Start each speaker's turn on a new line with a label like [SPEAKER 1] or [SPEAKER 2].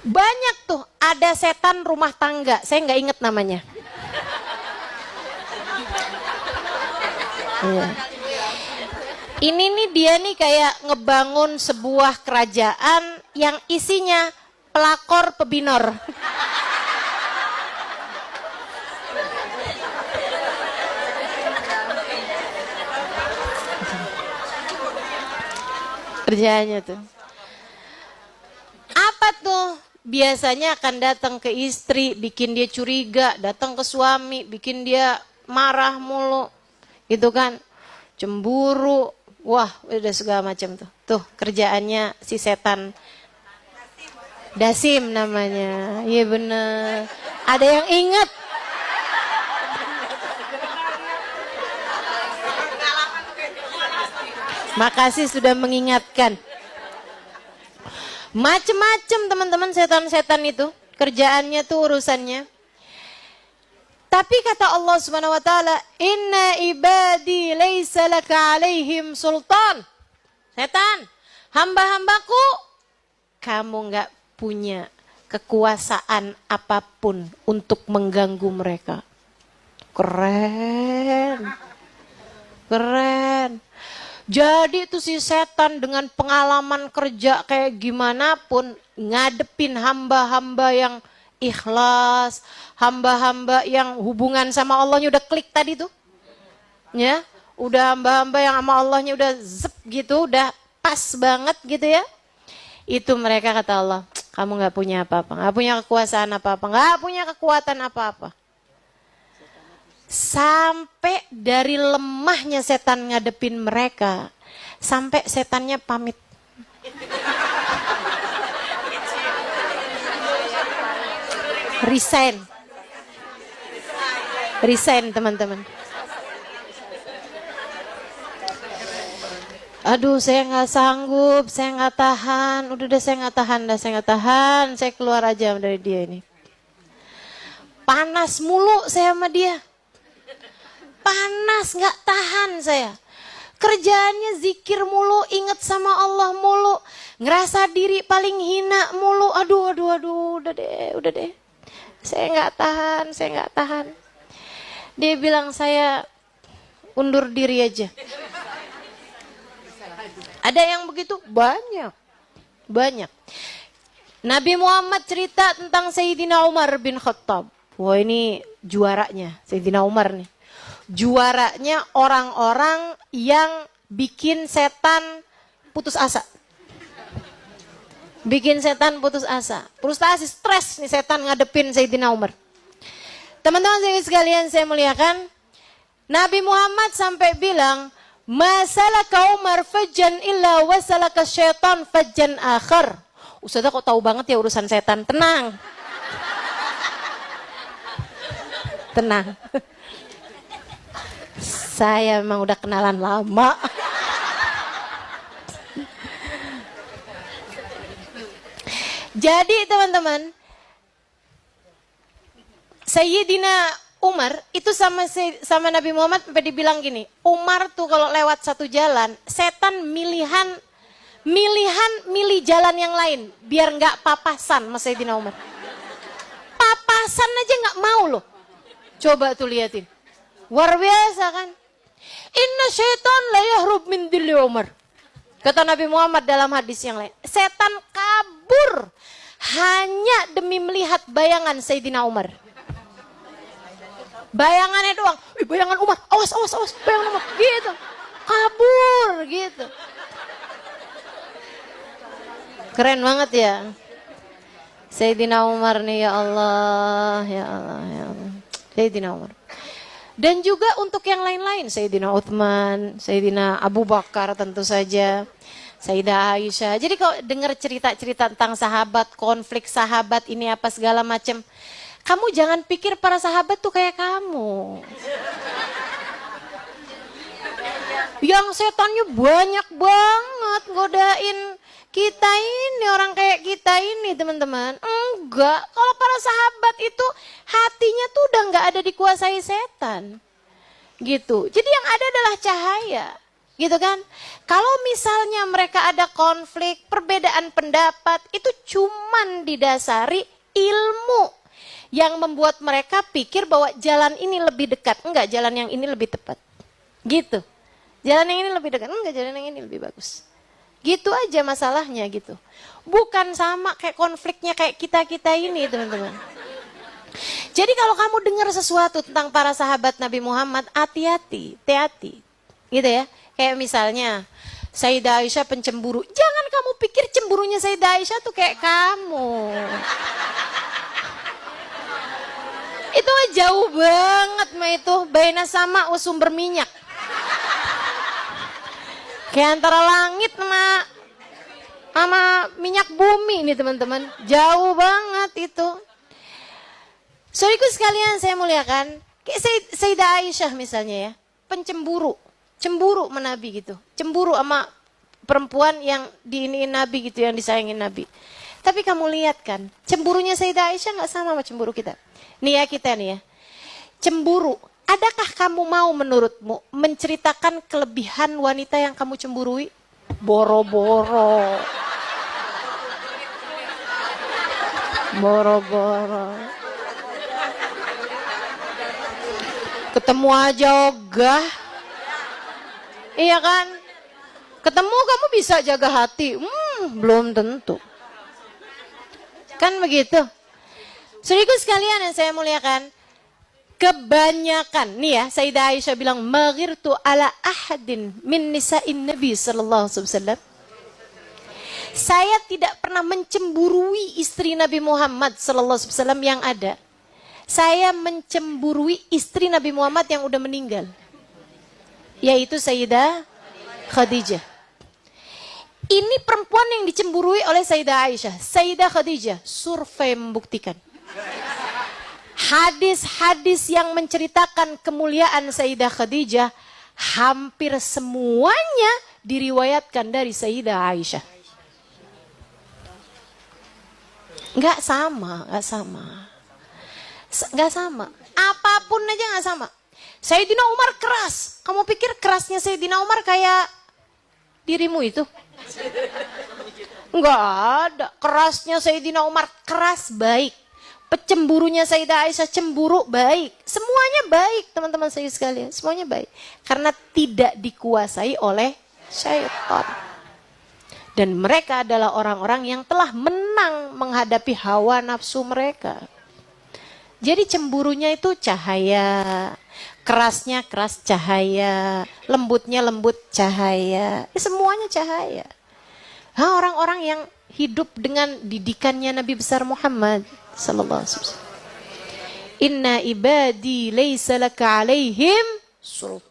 [SPEAKER 1] Banyak tuh, ada setan rumah tangga, saya nggak inget namanya. Iya. Ini nih dia nih kayak ngebangun sebuah kerajaan yang isinya pelakor pebinor. Kerjaannya tuh. Apa tuh? Biasanya akan datang ke istri, bikin dia curiga, datang ke suami, bikin dia marah mulu. Gitu kan? Cemburu. Wah, udah segala macam tuh. Tuh, kerjaannya si setan. Dasim namanya. Iya bener. Ada yang ingat? Makasih sudah mengingatkan. Macem-macem teman-teman setan-setan itu. Kerjaannya tuh urusannya. Tapi kata Allah Subhanahu wa taala, "Inna ibadi laisa laka 'alaihim sultan." Setan, hamba-hambaku kamu enggak punya kekuasaan apapun untuk mengganggu mereka. Keren. Keren. Jadi itu si setan dengan pengalaman kerja kayak gimana pun ngadepin hamba-hamba yang ikhlas, hamba-hamba yang hubungan sama Allahnya udah klik tadi tuh. Ya, udah hamba-hamba yang sama Allahnya udah zep gitu, udah pas banget gitu ya. Itu mereka kata Allah, kamu gak punya apa-apa, gak punya kekuasaan apa-apa, gak punya kekuatan apa-apa. Sampai dari lemahnya setan ngadepin mereka, sampai setannya pamit. Resign. Resign teman-teman. Aduh saya gak sanggup, saya gak tahan. Udah deh saya gak tahan, saya keluar aja dari dia ini. Panas mulu saya sama dia. Panas, gak tahan saya. Kerjaannya zikir mulu, inget sama Allah mulu. Ngerasa diri paling hina mulu. Aduh, udah deh. Saya gak tahan. Dia bilang saya undur diri aja. Ada yang begitu? Banyak. Nabi Muhammad cerita tentang Sayyidina Umar bin Khattab. Wah ini juaranya Sayyidina Umar nih. Juaranya orang-orang yang bikin setan putus asa. Frustasi, stres nih setan ngadepin Sayyidina Umar. Teman-teman sekalian saya muliakan, Nabi Muhammad sampai bilang, "Masalaka Umar fajjan illa wasalaka syaitan fajjan akhar." Ustazah kok tahu banget ya urusan setan? Tenang. Saya memang udah kenalan lama. Jadi teman-teman, Sayyidina Umar itu sama Nabi Muhammad sampai dibilang gini, Umar tuh kalau lewat satu jalan, setan milih jalan yang lain biar nggak papasan sama Sayyidina Umar. Papasan aja nggak mau loh. Coba tuh liatin, luar biasa kan? Inna syaitan la yahrub min dilli Umar. Kata Nabi Muhammad dalam hadis yang lain, setan kabur hanya demi melihat bayangan Sayyidina Umar. Bayangannya doang, bayangan Umar, awas, bayangan Umar, gitu. Kabur, gitu. Keren banget ya. Sayyidina Umar nih, ya Allah. Sayyidina Umar. Dan juga untuk yang lain-lain, Sayyidina Uthman, Sayyidina Abu Bakar tentu saja, Sayyidah Aisyah. Jadi kalau dengar cerita-cerita tentang sahabat, konflik sahabat ini apa segala macam, kamu jangan pikir para sahabat tuh kayak kamu. Yang setannya banyak banget godain kita ini, orang kayak kita ini teman-teman. Enggak, kalau para sahabat itu hatinya tuh udah gak ada dikuasai setan. Gitu, jadi yang ada adalah cahaya. Gitu kan? Kalau misalnya mereka ada konflik, perbedaan pendapat, itu cuman didasari ilmu yang membuat mereka pikir bahwa jalan ini lebih dekat. Enggak, jalan yang ini lebih tepat. Gitu. Jalan yang ini lebih dekat. Enggak, jalan yang ini lebih bagus. Gitu aja masalahnya gitu. Bukan sama kayak konfliknya kayak kita-kita ini, teman-teman. Jadi kalau kamu dengar sesuatu tentang para sahabat Nabi Muhammad, hati-hati, hati-hati. Gitu ya. Kayak misalnya, Sayyidah Aisyah pencemburu. Jangan kamu pikir cemburunya Sayyidah Aisyah tuh kayak kamu. Itu mah jauh banget mah itu. Baina sama sumber minyak. Kayak antara langit sama minyak bumi nih teman-teman. Jauh banget itu. Saudaraku sekalian saya muliakan. Kayak Sayyidah Aisyah misalnya ya. Pencemburu. Cemburu sama Nabi gitu. Cemburu sama perempuan yang diiniin Nabi gitu. Yang disayangin Nabi. Tapi kamu lihat kan. Cemburunya Sayyidah Aisyah gak sama cemburu kita. Nih ya kita nih ya. Cemburu. Adakah kamu mau menurutmu menceritakan kelebihan wanita yang kamu cemburui? Boro-boro. Boro-boro. Ketemu aja ogah. Iya kan? Ketemu kamu bisa jaga hati. Belum tentu. Kan begitu. Saudaraku sekalian yang saya muliakan. Kebanyakan, nih ya, Sayyidah Aisyah bilang, maghirtu ala ahadin min nisa'in Nabi sallallahu alaihi wasallam. Saya tidak pernah mencemburui istri Nabi Muhammad sallallahu alaihi wasallam yang ada. Saya mencemburui istri Nabi Muhammad yang udah meninggal. Yaitu Sayyidah Khadijah. Ini perempuan yang dicemburui oleh Sayyidah Aisyah. Sayyidah Khadijah, survei membuktikan. Hadis-hadis yang menceritakan kemuliaan Sayyidah Khadijah hampir semuanya diriwayatkan dari Sayyidah Aisyah. Enggak sama. Enggak sama. Apapun aja enggak sama. Sayyidina Umar keras. Kamu pikir kerasnya Sayyidina Umar kayak dirimu itu? Enggak ada. Kerasnya Sayyidina Umar keras baik. Pecemburunya Sayyidah Aisyah cemburu baik. Semuanya baik teman-teman saya sekalian. Semuanya baik. Karena tidak dikuasai oleh syaitan. Dan mereka adalah orang-orang yang telah menang menghadapi hawa nafsu mereka. Jadi cemburunya itu cahaya. Kerasnya keras cahaya. Lembutnya lembut cahaya. Semuanya cahaya. Orang-orang yang hidup dengan didikannya Nabi besar Muhammad sallallahu alaihi wasallam. Inna ibadi laysa laka alaihim sultan.